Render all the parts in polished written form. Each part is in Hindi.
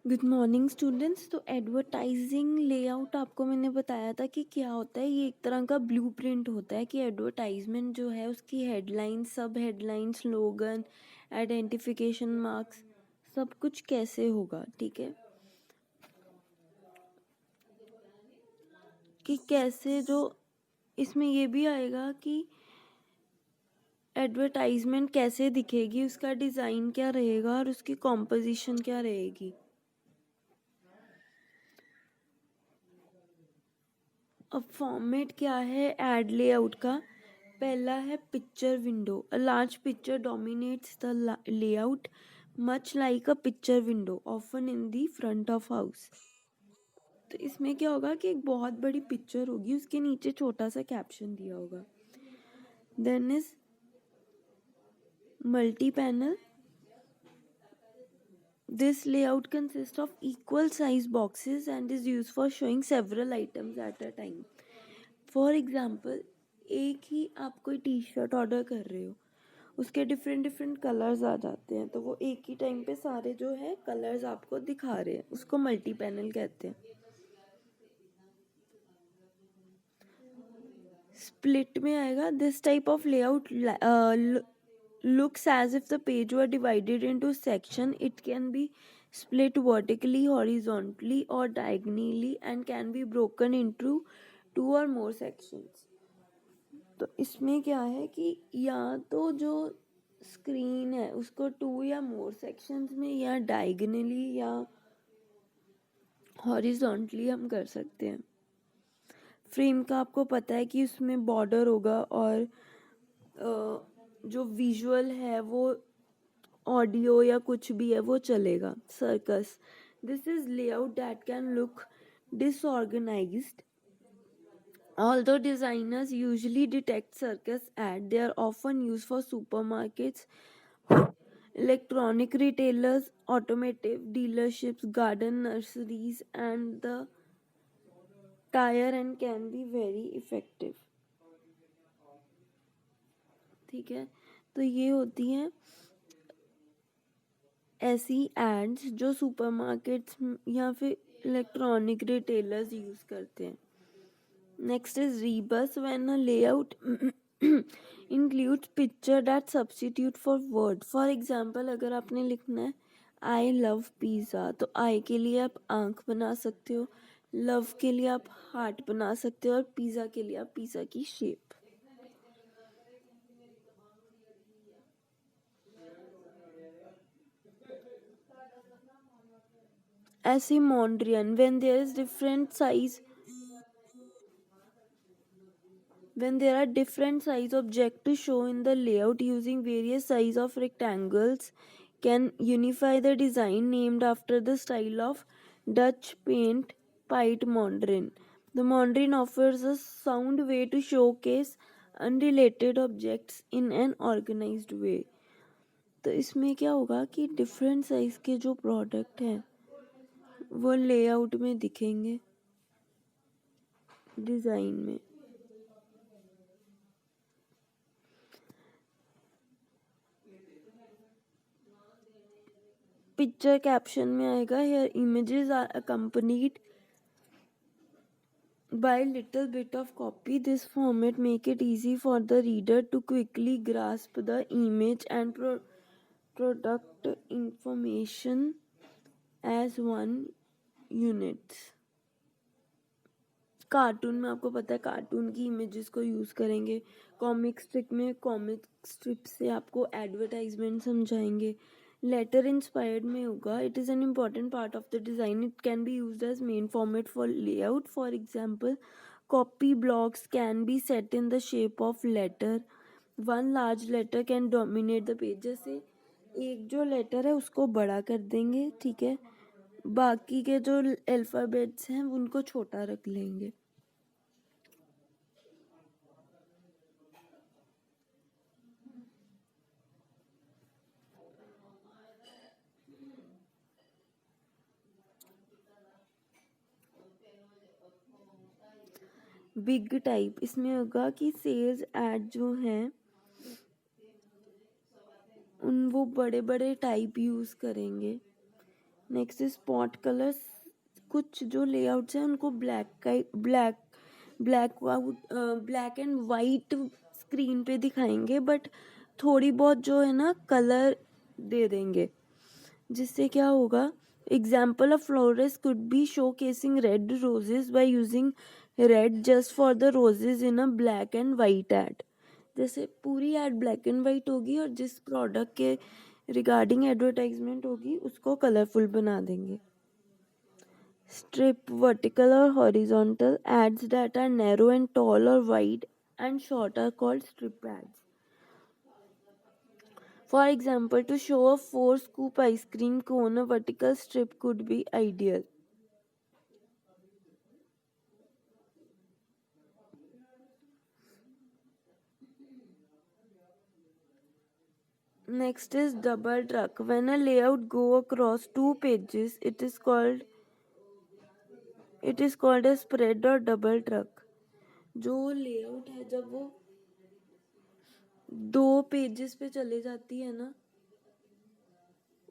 Good morning students. तो एडवर्टाइजिंग लेआउट आपको मैंने बताया था कि क्या होता है। ये एक तरह का ब्लूप्रिंट होता है कि एडवर्टाइजमेंट जो है उसकी हेडलाइन, सब हेडलाइन, स्लोगन, आइडेंटिफिकेशन मार्क्स, सब कुछ कैसे होगा। ठीक है, कि कैसे जो इसमें ये भी आएगा कि एडवर्टाइजमेंट कैसे दिखेगी, उसका डिज़ाइन क्या रहेगा और उसकी कॉम्पोजिशन क्या रहेगी। अब फॉर्मेट क्या है एड लेआउट का। पहला है picture window. A large picture dominates the layout much like a picture window often in the front of house. तो इसमें क्या होगा कि एक बहुत बड़ी पिक्चर होगी, उसके नीचे छोटा सा कैप्शन दिया होगा। Then is multi panel. This layout consists of equal size boxes and is used for showing several items at a time. For example, एक ही आप कोई टी शर्ट ऑर्डर कर रहे हो, उसके डिफरेंट डिफरेंट कलर्स आ जाते हैं, तो वो एक ही टाइम पे सारे जो है कलर्स आपको दिखा रहे हैं, उसको मल्टी पैनल कहते हैं। स्प्लिट में आएगा, this type of layout looks as if the page were divided into section. It can be split vertically, horizontally or diagonally and can be broken into two or more sections. तो इसमें क्या है कि या तो जो स्क्रीन है उसको टू या मोर सेक्शंस में या डायगनली या हॉरिजॉन्टली हम कर सकते हैं। फ्रेम का आपको पता है कि उसमें बॉर्डर होगा और जो विजुअल है वो ऑडियो या कुछ भी है वो चलेगा। Circus, this is layout that can look disorganized. Although designers usually detect circus ads, they are often used for supermarkets, electronic retailers, automotive dealerships, garden nurseries, and the tire and can be very effective. ठीक है, तो ये होती हैं ऐसी एड्स जो सुपरमार्केट्स या फिर इलेक्ट्रॉनिक रिटेलर्स यूज़ करते हैं। Next is rebus, when a layout includes picture that substitute for word. For example, अगर आपने लिखना है आई लव पिज़्ज़ा, तो आई के लिए आप आंख बना सकते हो, लव के लिए आप हार्ट बना सकते हो और पिज़्ज़ा के लिए आप पिज़्ज़ा की शेप। ऐसे Mondrian, when there is different size, when there are different size object to show in the layout, using various size of rectangles can unify the design named after the style of Dutch paint Piet Mondrian. The Mondrian offers a sound way to showcase unrelated objects in an organized way. तो इसमें क्या होगा कि डिफरेंट साइज के जो प्रोडक्ट हैं वो लेआउट में दिखेंगे डिज़ाइन में। पिक्चर कैप्शन में आएगा, here images are accompanied by little bit of copy. This format make it easy for the reader to quickly grasp the image and product information as one unit. Cartoon में आपको पता है कार्टून की इमेजेस को यूज़ करेंगे। कॉमिक स्ट्रिप में कॉमिक स्ट्रिप से आपको एडवर्टाइजमेंट समझाएंगे। लेटर इंस्पायर्ड में होगा, it is an important part of the design, it can be used as main format for layout. For example, copy blocks can be set in the shape of letter. One large letter can dominate the page. जैसे एक जो लेटर है उसको बड़ा कर देंगे, ठीक है, बाकी के जो अल्फ़ाबेट्स हैं उनको छोटा रख लेंगे। बिग टाइप, इसमें होगा कि सेल्स एड जो हैं उन वो बड़े बड़े टाइप यूज़ करेंगे नेक्स्ट इज स्पॉट कलर्स। कुछ जो लेआउट्स हैं उनको ब्लैक एंड वाइट स्क्रीन पे दिखाएंगे, बट थोड़ी बहुत जो है ना कलर दे देंगे, जिससे क्या होगा, example of flowers could be showcasing red roses by using red just for the roses in a black and white ad. जैसे पूरी एड ब्लैक एंड वाइट होगी और जिस प्रोडक्ट के रिगार्डिंग एडवर्टाइजमेंट होगी उसको कलरफुल बना देंगे। स्ट्रिप, वर्टिकल और horizontal ads that are narrow and tall और wide and short are called strip ads. For example, to show a 4-scoop ice cream cone, a vertical strip could be ideal. Next is double truck. When a layout go across 2 pages, it is called a spread or double truck. जो लेआउट है जब वो 2 पेजेस पे चले जाती है ना,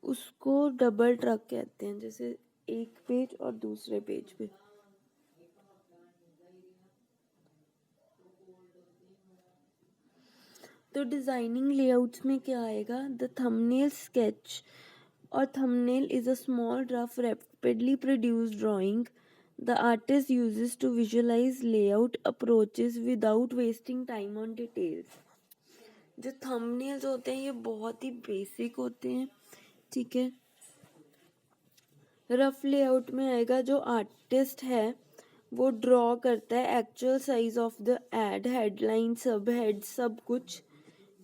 उसको डबल ट्रक कहते हैं, जैसे एक पेज और दूसरे पेज पे। तो डिजाइनिंग लेआउट्स में क्या आएगा, द थंबनेल स्केच और thumbnail is a small rough rapidly produced drawing the artist uses to visualise layout approaches without wasting time on details. जो थंबनेल्स होते हैं ये बहुत ही बेसिक होते हैं, ठीक है। रफ लेआउट में आएगा जो आर्टिस्ट है वो ड्रॉ करता है actual size of the ad, headline, sub head, सब कुछ,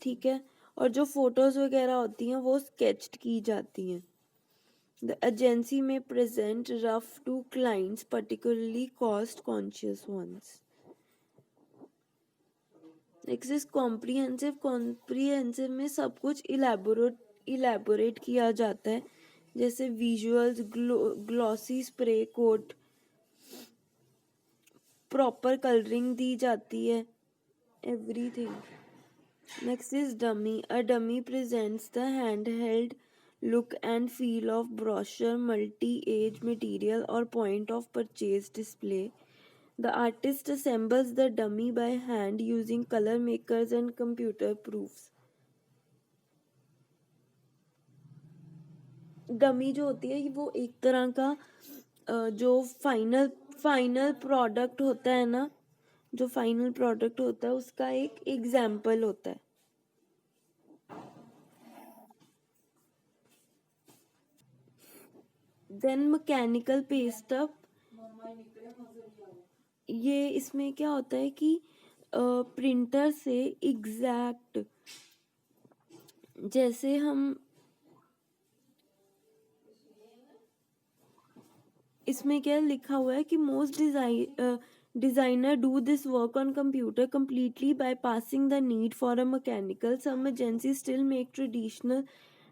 ठीक है। और जो फोटोज वगैरह होती हैं वो स्केच्ड की जाती हैं। द एजेंसी में present rough to clients, particularly cost conscious ones. Next is comprehensive. Comprehensive में सब कुछ इलेबोरेट किया जाता है, जैसे visuals, glossy spray coat, proper colouring दी जाती है, everything. Next is dummy. A dummy presents the handheld look and feel of brochure, multi-age material or point of purchase display. The artist assembles the dummy by hand using color makers and computer proofs. Dummy जो होती है वो एक तरह का जो फाइनल प्रोडक्ट होता है ना, जो फाइनल प्रोडक्ट होता है उसका एक एग्जाम्पल होता है। देन मैकेनिकल पेस्ट अप, ये इसमें क्या होता है कि प्रिंटर से एग्जैक्ट, जैसे हम इसमें क्या लिखा हुआ है कि most designer do this work on computer completely bypassing the need for a mechanical. Some agencies still make traditional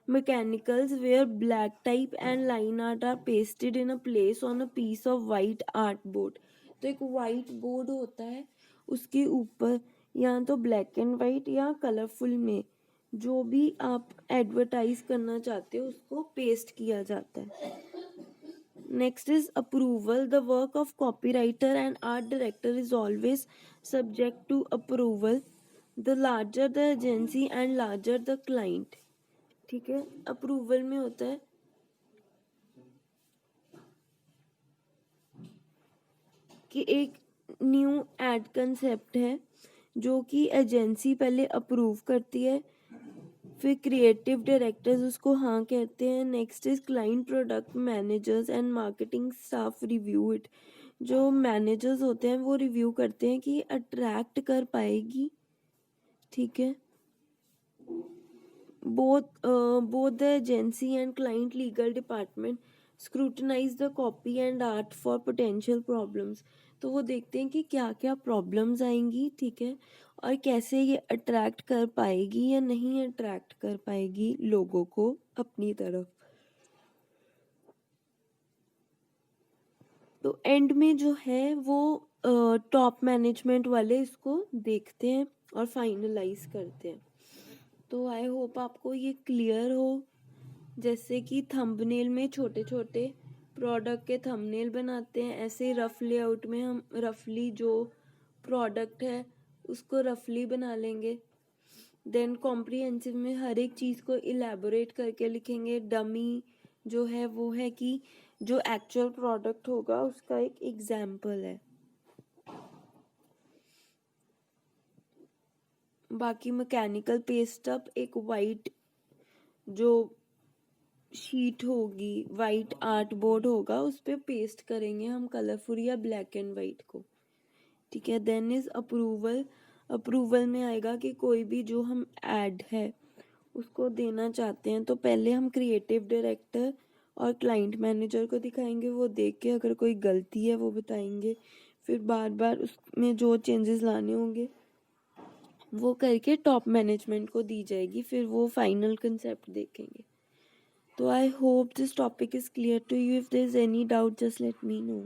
mechanicals where black type and line art are pasted in a place on a piece of white artboard. तो एक white board होता है, उसके ऊपर या तो ब्लैक एंड वाइट या कलरफुल में जो भी आप एडवर्टाइज करना चाहते हो उसको पेस्ट किया जाता है। Next is approval. The work of copywriter and art director is always subject to approval. The larger the agency and larger the client. ठीक है, अप्रूवल में होता है कि एक न्यू एड कंसेप्ट है जो कि एजेंसी पहले अप्रूव करती है, फिर क्रिएटिव डायरेक्टर्स उसको हाँ कहते हैं। Next is client, product managers and marketing staff review it. जो मैनेजर्स होते हैं वो रिव्यू करते हैं कि अट्रैक्ट कर पाएगी, ठीक है। both the agency and client legal department scrutinize the copy and art for potential problems. तो वो देखते हैं कि क्या क्या प्रॉब्लम्स आएंगी, ठीक है, और कैसे ये अट्रैक्ट कर पाएगी या नहीं अट्रैक्ट कर पाएगी लोगों को अपनी तरफ। तो एंड में जो है वो टॉप मैनेजमेंट वाले इसको देखते हैं और फाइनलाइज करते हैं। तो आई होप आपको ये क्लियर हो जैसे कि थंबनेल में छोटे छोटे प्रोडक्ट के थंबनेल बनाते हैं, ऐसे रफ लेआउट में हम रफली जो प्रोडक्ट है उसको रफली बना लेंगे। देन कॉम्प्रिहेंसिव में हर एक चीज़ को इलेबोरेट करके लिखेंगे। डमी जो है वो है कि जो एक्चुअल प्रोडक्ट होगा उसका एक एग्जाम्पल है। बाकी मैकेनिकल पेस्ट अप एक वाइट जो शीट होगी, वाइट आर्ट बोर्ड होगा, उस पर पेस्ट करेंगे हम कलरफुल या ब्लैक एंड वाइट को। ठीक है। Then is approval. अप्रूवल में आएगा कि कोई भी जो हम ऐड है उसको देना चाहते हैं तो पहले हम क्रिएटिव डायरेक्टर और क्लाइंट मैनेजर को दिखाएंगे, वो देख के अगर कोई गलती है वो बताएंगे, फिर बार बार उसमें जो चेंजेस लाने होंगे वो करके टॉप मैनेजमेंट को दी जाएगी, फिर वो फाइनल कंसेप्ट देखेंगे। तो I hope this topic is clear to you. If there is any doubt just let me no.